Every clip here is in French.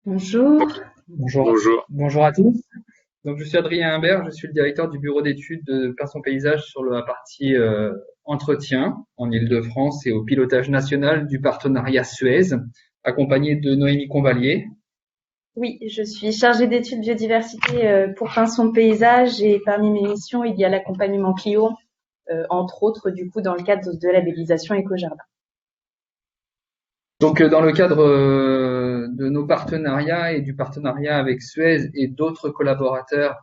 Bonjour. Bonjour. Bonjour à tous. Donc, je suis Adrien Imbert, je suis le directeur du bureau d'études de Pinson Paysage sur la partie entretien en Île-de-France et au pilotage national du partenariat Suez, accompagné de Noémie Convallier. Oui, je suis chargée d'études biodiversité pour Pinson Paysage et parmi mes missions, il y a l'accompagnement client, entre autres, du coup, dans le cadre de labellisation éco-jardin. Donc, dans le cadre de nos partenariats et du partenariat avec Suez et d'autres collaborateurs,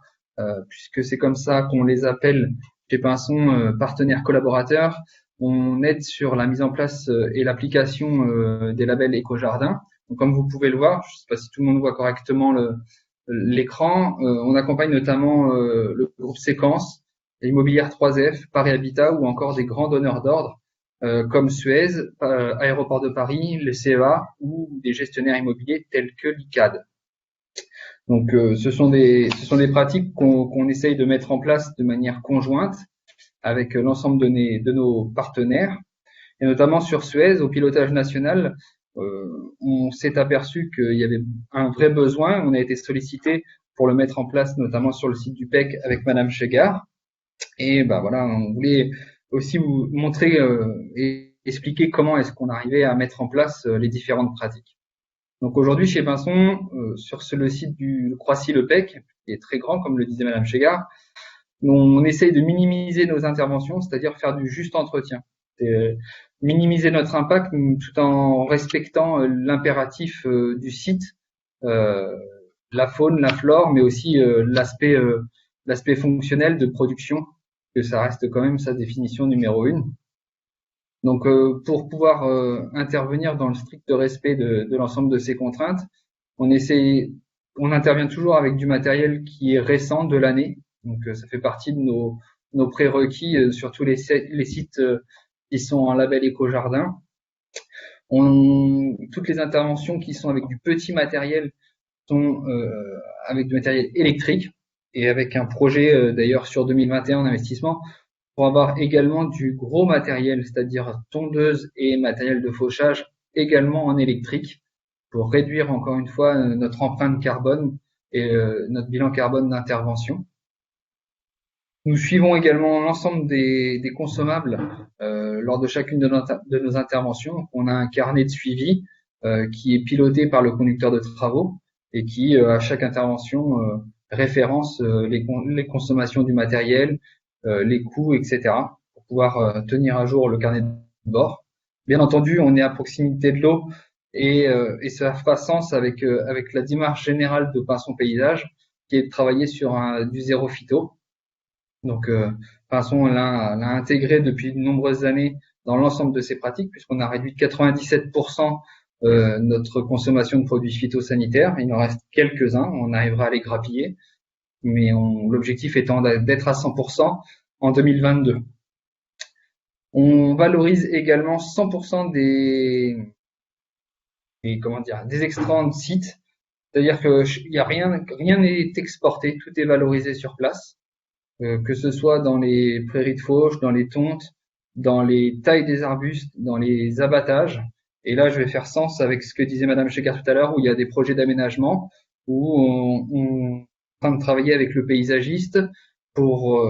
puisque c'est comme ça qu'on les appelle chez Pinson, partenaires collaborateurs, on aide sur la mise en place et l'application des labels éco-jardin. Donc, comme vous pouvez le voir, je ne sais pas si tout le monde voit correctement l'écran, on accompagne notamment le groupe Séquence, l'immobilière 3F, Paris Habitat ou encore des grands donneurs d'ordre comme Suez, Aéroport de Paris, le CEA ou des gestionnaires immobiliers tels que l'ICAD. Donc, ce sont des pratiques qu'on essaye de mettre en place de manière conjointe avec l'ensemble de nos partenaires. Et notamment sur Suez, au pilotage national, on s'est aperçu qu'il y avait un vrai besoin. On a été sollicité pour le mettre en place, notamment sur le site du PEC avec Madame Chegard. Et bah voilà, on voulait aussi vous montrer et expliquer comment est-ce qu'on arrivait à mettre en place les différentes pratiques. Donc aujourd'hui chez Pinson, sur le site du Croissy-le-Pec, qui est très grand, comme le disait Madame Chegard, on essaye de minimiser nos interventions, c'est-à-dire faire du juste entretien. C'est minimiser notre impact tout en respectant l'impératif du site, euh, la faune, la flore, mais aussi l'aspect fonctionnel de production, que ça reste quand même sa définition numéro une. Donc, pour pouvoir intervenir dans le strict respect de l'ensemble de ces contraintes, on intervient toujours avec du matériel qui est récent de l'année. Donc, ça fait partie de nos prérequis sur tous les sites qui sont en label éco-jardin. Toutes les interventions qui sont avec du petit matériel sont avec du matériel électrique et avec un projet d'ailleurs sur 2021 en investissement pour avoir également du gros matériel, c'est-à-dire tondeuse et matériel de fauchage également en électrique pour réduire encore une fois notre empreinte carbone et notre bilan carbone d'intervention. Nous suivons également l'ensemble des consommables lors de chacune de nos interventions. On a un carnet de suivi qui est piloté par le conducteur de travaux et qui, à chaque intervention, référence les consommations du matériel, les coûts, etc., pour pouvoir tenir à jour le carnet de bord. Bien entendu, on est à proximité de l'eau et ça fera sens avec la démarche générale de Pinson Paysage, qui est de travailler sur du zéro phyto. Donc, Pinson l'a intégré depuis de nombreuses années dans l'ensemble de ses pratiques, puisqu'on a réduit de 97% notre consommation de produits phytosanitaires. Il en reste quelques-uns, on arrivera à les grappiller, mais l'objectif étant d'être à 100% en 2022. On valorise également 100% des extrants de site, c'est-à-dire que rien n'est exporté, tout est valorisé sur place. Que ce soit dans les prairies de fauche, dans les tontes, dans les tailles des arbustes, dans les abattages. Et là, je vais faire sens avec ce que disait Madame Chekar tout à l'heure, où il y a des projets d'aménagement, où on est en train de travailler avec le paysagiste pour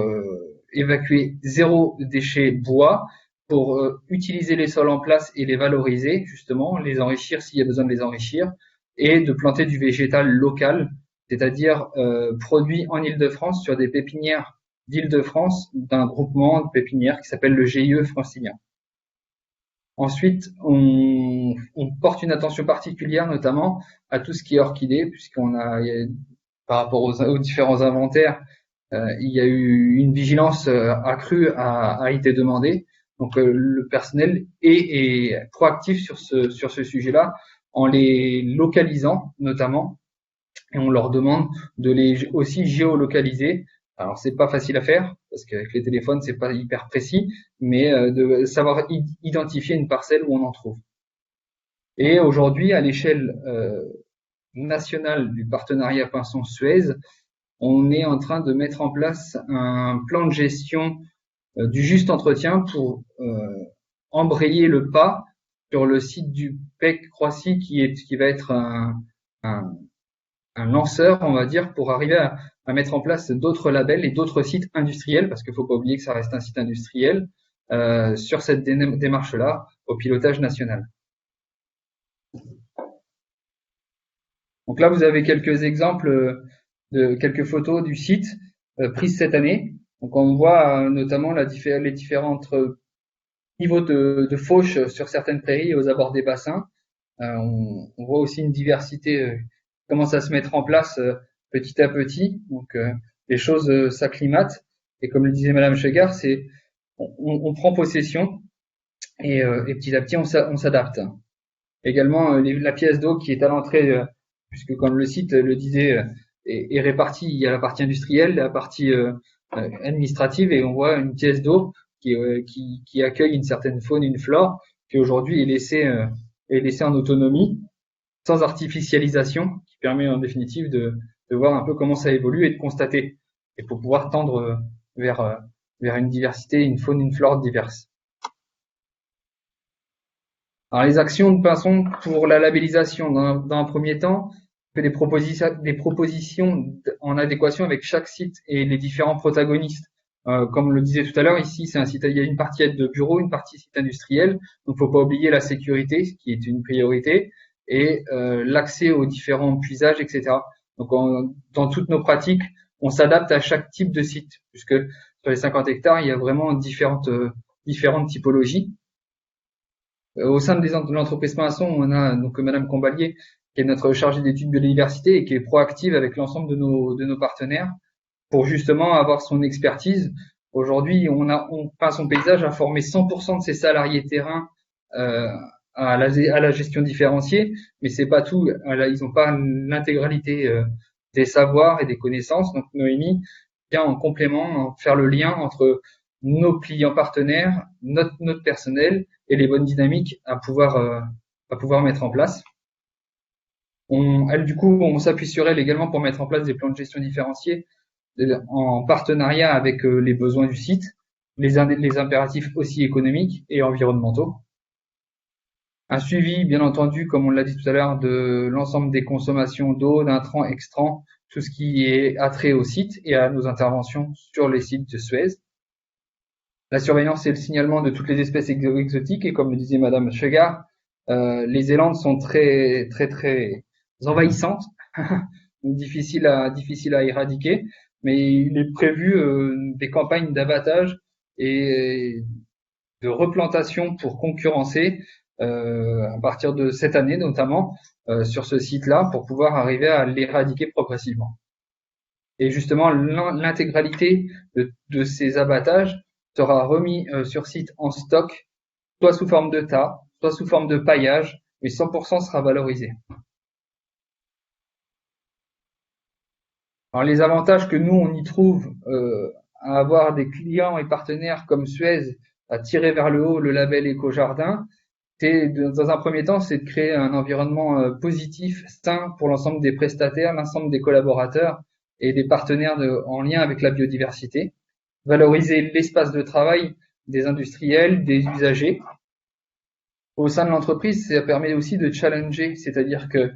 évacuer zéro déchet bois, pour utiliser les sols en place et les valoriser, justement, les enrichir s'il y a besoin de les enrichir, et de planter du végétal local, c'est-à-dire produit en Île-de-France sur des pépinières d'Île-de-France d'un groupement de pépinières qui s'appelle le GIE francilien. Ensuite, on porte une attention particulière notamment à tout ce qui est orchidées, puisqu'on par rapport aux différents inventaires, il y a eu une vigilance accrue a été demandée. Donc le personnel est proactif sur ce sujet-là en les localisant notamment, et on leur demande de les aussi géolocaliser. Alors c'est pas facile à faire parce qu'avec les téléphones c'est pas hyper précis, mais de savoir identifier une parcelle où on en trouve. Et aujourd'hui, à l'échelle nationale du partenariat Pinson-Suez, on est en train de mettre en place un plan de gestion du juste entretien pour embrayer le pas sur le site du PEC Croissy qui va être un lanceur, on va dire, pour arriver à mettre en place d'autres labels et d'autres sites industriels, parce qu'il faut pas oublier que ça reste un site industriel, sur cette démarche-là, au pilotage national. Donc là, vous avez quelques exemples de quelques photos du site prises cette année. Donc on voit notamment les différents niveaux de fauche sur certaines prairies et aux abords des bassins. On voit aussi une diversité qui commence à se mettre en place petit à petit. Donc les choses s'acclimatent. Et comme le disait Madame Chegar, on prend possession et petit à petit on s'adapte. Également la pièce d'eau qui est à l'entrée, puisque comme le site le disait, est répartie. Il y a la partie industrielle, la partie administrative, et on voit une pièce d'eau qui accueille une certaine faune, une flore, qui aujourd'hui est laissée en autonomie, sans artificialisation, qui permet en définitive de voir un peu comment ça évolue et de constater, et pour pouvoir tendre vers une diversité, une faune, une flore diverses. Alors les actions de Pinson pour la labellisation, dans un premier temps, on fait des propositions en adéquation avec chaque site et les différents protagonistes. Comme le disait tout à l'heure, ici c'est un site, il y a une partie aide de bureau, une partie site industriel, donc faut pas oublier la sécurité, ce qui est une priorité, et l'accès aux différents puisages, etc. Donc dans toutes nos pratiques, on s'adapte à chaque type de site, puisque sur les 50 hectares, il y a vraiment différentes typologies. Au sein de l'entreprise Pinson, on a donc Madame Combalier, qui est notre chargée d'études biodiversité et qui est proactive avec l'ensemble de nos partenaires pour justement avoir son expertise. Aujourd'hui, Pinson Paysage a formé 100% de ses salariés terrain à la gestion différenciée, mais c'est pas tout. Ils n'ont pas l'intégralité des savoirs et des connaissances. Donc Noémie vient en complément faire le lien entre nos clients partenaires, notre personnel et les bonnes dynamiques à pouvoir mettre en place. On s'appuie sur elle également pour mettre en place des plans de gestion différenciés en partenariat avec les besoins du site, les impératifs aussi économiques et environnementaux. Un suivi, bien entendu, comme on l'a dit tout à l'heure, de l'ensemble des consommations d'eau, d'intrants, extrants, tout ce qui est attrait au site et à nos interventions sur les sites de Suez. La surveillance et le signalement de toutes les espèces exotiques, et comme le disait Madame Chegar, les élandes sont très envahissantes, difficiles à éradiquer, mais il est prévu des campagnes d'abattage et de replantation pour concurrencer à partir de cette année notamment sur ce site-là pour pouvoir arriver à l'éradiquer progressivement. Et justement, l'intégralité de ces abattages sera remis sur site en stock, soit sous forme de tas, soit sous forme de paillage, mais 100% sera valorisé. Alors les avantages que nous on y trouve à avoir des clients et partenaires comme Suez à tirer vers le haut le label Éco-Jardin, dans un premier temps, c'est de créer un environnement positif, sain pour l'ensemble des prestataires, l'ensemble des collaborateurs et des partenaires en lien avec la biodiversité. Valoriser l'espace de travail des industriels, des usagers. Au sein de l'entreprise, ça permet aussi de challenger, c'est-à-dire que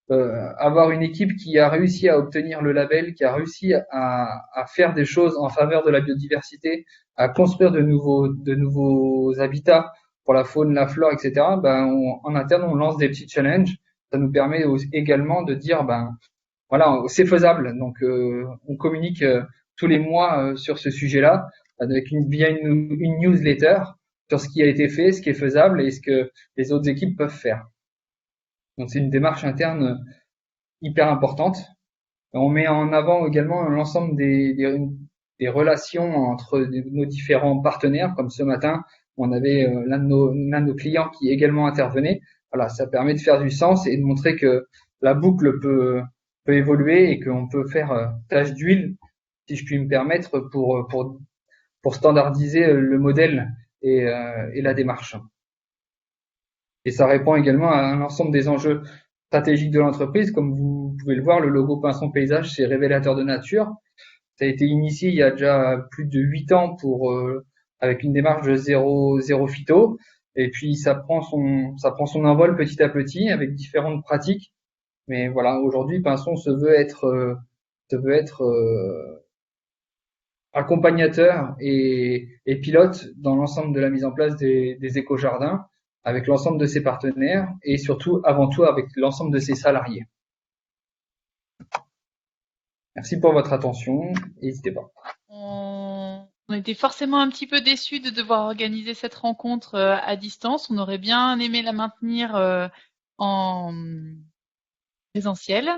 avoir une équipe qui a réussi à obtenir le label, qui a réussi à faire des choses en faveur de la biodiversité, à construire de nouveaux habitats pour la faune, la flore, etc. En interne, on lance des petits challenges. Ça nous permet également de dire, voilà, c'est faisable. Donc, on communique tous les mois sur ce sujet-là, avec via une newsletter sur ce qui a été fait, ce qui est faisable et ce que les autres équipes peuvent faire. Donc c'est une démarche interne hyper importante. On met en avant également l'ensemble des relations entre nos différents partenaires, comme ce matin, on avait l'un de nos clients qui également intervenait. Voilà, ça permet de faire du sens et de montrer que la boucle peut évoluer et qu'on peut faire tâche d'huile, si je puis me permettre, pour standardiser le modèle et la démarche. Et ça répond également à un ensemble des enjeux stratégiques de l'entreprise. Comme vous pouvez le voir, le logo Pinson Paysage, c'est révélateur de nature. Ça a été initié il y a déjà plus de 8 ans avec une démarche de zéro phyto. Et puis ça prend son envol petit à petit avec différentes pratiques Mais voilà, aujourd'hui, Pinson se veut être accompagnateur et pilote dans l'ensemble de la mise en place des éco-jardins avec l'ensemble de ses partenaires et surtout, avant tout, avec l'ensemble de ses salariés. Merci pour votre attention et n'hésitez pas. On était forcément un petit peu déçus de devoir organiser cette rencontre à distance. On aurait bien aimé la maintenir en présentiel.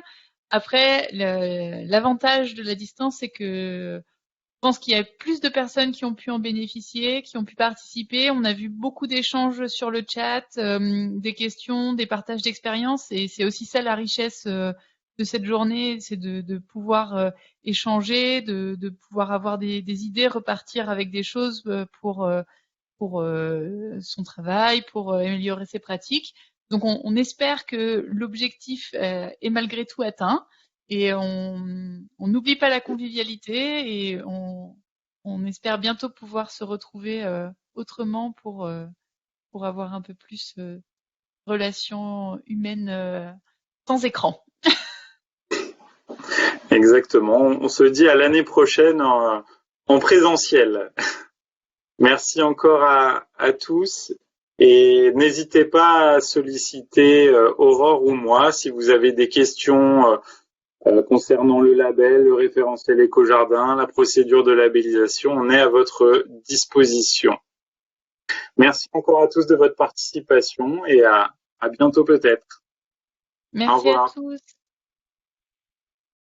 Après, l'avantage de la distance, c'est que je pense qu'il y a plus de personnes qui ont pu en bénéficier, qui ont pu participer. On a vu beaucoup d'échanges sur le chat, des questions, des partages d'expériences, et c'est aussi ça la richesse de cette journée, c'est de pouvoir échanger, de pouvoir avoir des idées, repartir avec des choses pour son travail, pour améliorer ses pratiques. Donc on espère que l'objectif est malgré tout atteint. Et on n'oublie pas la convivialité et on espère bientôt pouvoir se retrouver autrement pour avoir un peu plus relations humaines sans écran. Exactement. On se dit à l'année prochaine en présentiel. Merci encore à tous et n'hésitez pas à solliciter Aurore ou moi si vous avez des questions concernant le label, le référentiel éco-jardin, la procédure de labellisation. On est à votre disposition. Merci encore à tous de votre participation et à bientôt peut-être. Merci à tous.